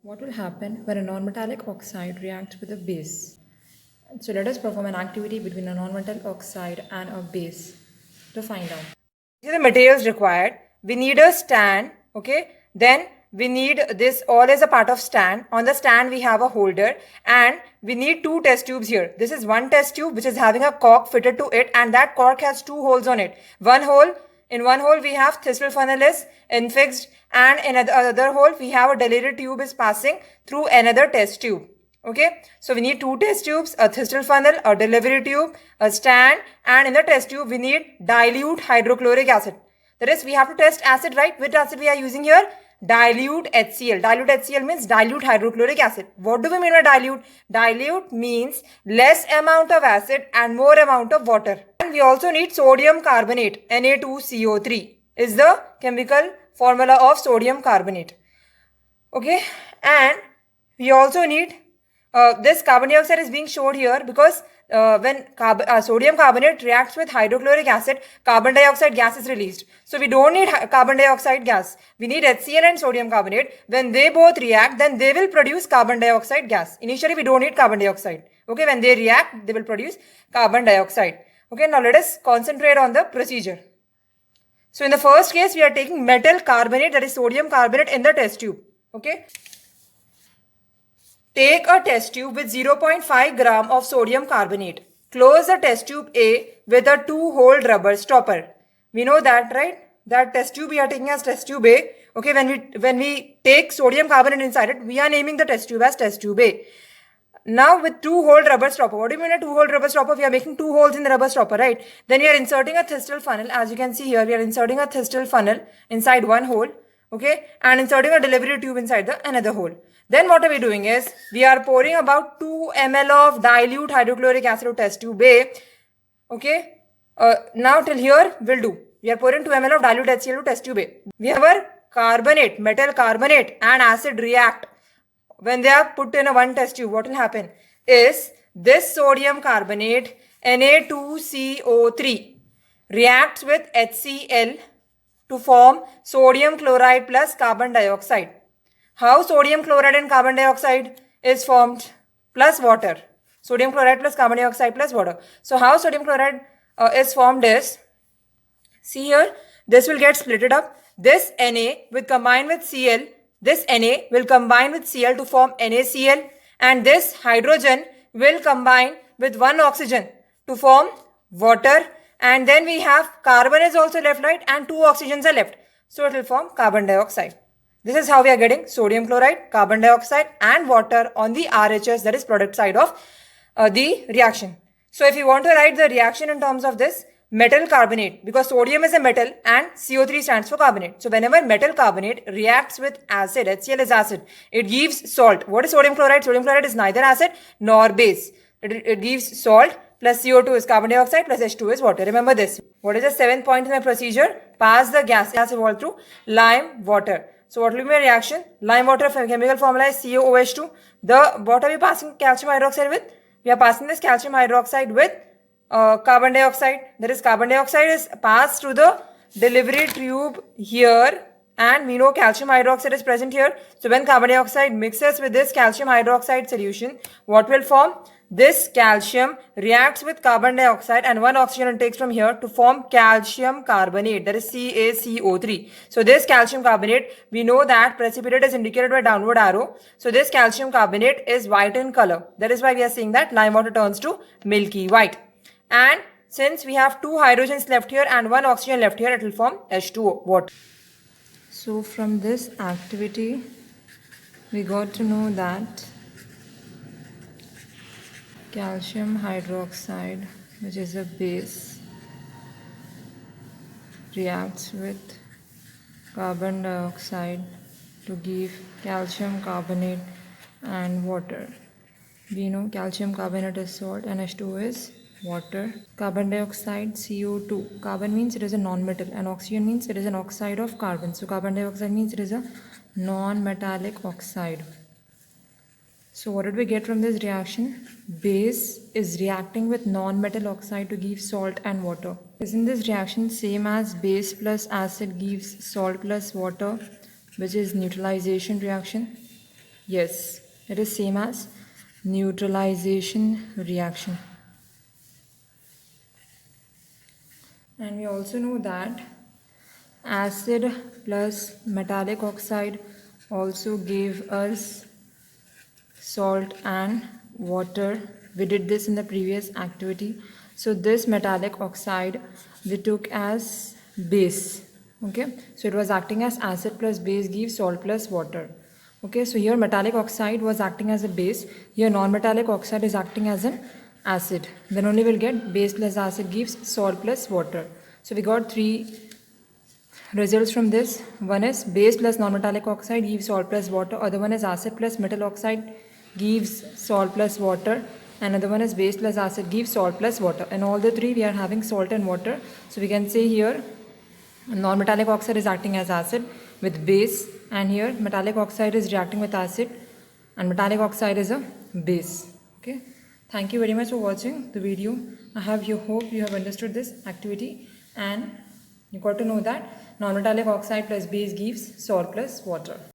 What will happen when a non-metallic oxide reacts with a base? So let us perform an activity between a non-metallic oxide and a base to find out. These are the materials required. We need a stand, okay? Then we need this all as a part of stand. On the stand we have a holder and we need two test tubes here. This is one test tube which is having a cork fitted to it, and that cork has two holes on it. In one hole we have thistle funnel is infixed, and in another hole we have a delivery tube is passing through another test tube. Okay, so we need two test tubes, a thistle funnel, a delivery tube, a stand, and in the test tube we need dilute hydrochloric acid. That is, we have to test acid, right? Which acid we are using here? Dilute HCl. Dilute HCl means dilute hydrochloric acid. What do we mean by dilute? Dilute means less amount of acid and more amount of water. And we also need sodium carbonate, Na2CO3 is the chemical formula of sodium carbonate. Okay, and we also need this carbon dioxide is being showed here because when sodium carbonate reacts with hydrochloric acid, carbon dioxide gas is released. So we don't need carbon dioxide gas. We need HCl and sodium carbonate. When they both react, then they will produce carbon dioxide gas. Initially, we don't need carbon dioxide. Okay, when they react, they will produce carbon dioxide. Okay, now let us concentrate on the procedure. So in the first case, we are taking metal carbonate, that is sodium carbonate, in the test tube. Okay. Take a test tube with 0.5 gram of sodium carbonate. Close the test tube A with a 2-hole rubber stopper. We know that, right? That test tube we are taking as test tube A. Okay, when we take sodium carbonate inside it, we are naming the test tube as test tube A. Now with 2-hole rubber stopper. What do you mean a 2-hole rubber stopper? We are making 2 holes in the rubber stopper, right? Then we are inserting a thistle funnel. As you can see here, we are inserting a thistle funnel inside one hole. Okay, and inserting a delivery tube inside the another hole. Then what are we doing is, we are pouring about 2 ml of dilute hydrochloric acid to test tube A. Okay, now till here will do. We are pouring 2 ml of dilute HCl to test tube A. We have our carbonate, metal carbonate and acid react. When they are put in a one test tube, what will happen is this sodium carbonate Na2CO3 reacts with HCl to form sodium chloride plus carbon dioxide. How sodium chloride and carbon dioxide is formed? Plus water. Sodium chloride plus carbon dioxide plus water. So how sodium chloride is formed is, see here, this will get splitted up. This Na will combine with Cl. This Na will combine with Cl to form NaCl, and this hydrogen will combine with one oxygen to form water, and then we have carbon is also left, right, and 2 oxygens are left. So it will form carbon dioxide. This is how we are getting sodium chloride, carbon dioxide and water on the RHS, that is product side of the reaction. So if you want to write the reaction in terms of this, metal carbonate, because sodium is a metal and CO3 stands for carbonate. So whenever metal carbonate reacts with acid, HCl is acid, it gives salt. What is sodium chloride? Sodium chloride is neither acid nor base. It gives salt, plus CO2 is carbon dioxide, plus H2 is water. Remember this. What is the 7th point in my procedure? Pass the gas evolved through lime water. So what will be my reaction? Lime water chemical formula is COOH2. What are we passing calcium hydroxide with? We are passing this calcium hydroxide with carbon dioxide. That is, carbon dioxide is passed through the delivery tube here, and we know calcium hydroxide is present here. So when carbon dioxide mixes with this calcium hydroxide solution, what will form? This calcium reacts with carbon dioxide and one oxygen it takes from here to form calcium carbonate, that is CaCO3. So this calcium carbonate, we know that precipitate is indicated by downward arrow. So this calcium carbonate is white in color. That is why we are saying that lime water turns to milky white. And since we have 2 hydrogens left here and 1 oxygen left here, it will form H2O, water. So from this activity, we got to know that calcium hydroxide, which is a base, reacts with carbon dioxide to give calcium carbonate and water. We know calcium carbonate is salt and H2O is water. Carbon dioxide, CO2. Carbon means it is a non-metal and oxygen means it is an oxide of carbon. So carbon dioxide means it is a non-metallic oxide. So what did we get from this reaction? Base is reacting with non-metal oxide to give salt and water. Isn't this reaction same as base plus acid gives salt plus water, which is neutralization reaction? Yes, it is same as neutralization reaction. And we also know that acid plus metallic oxide also gave us salt and water. We did this in the previous activity. So this metallic oxide we took as base. Okay, so it was acting as acid plus base gives salt plus water. Okay, so here metallic oxide was acting as a base. Here non-metallic oxide is acting as an acid. Then only we'll get base plus acid gives salt plus water. So we got three results from this. One is base plus non-metallic oxide gives salt plus water. Other one is acid plus metal oxide gives salt plus water. Another one is base plus acid gives salt plus water. And all the three we are having salt and water. So we can say here non-metallic oxide is acting as acid with base, and here metallic oxide is reacting with acid and metallic oxide is a base. Okay. Thank you very much for watching the video. I hope you have understood this activity and you got to know that non-metallic oxide plus base gives salt plus water.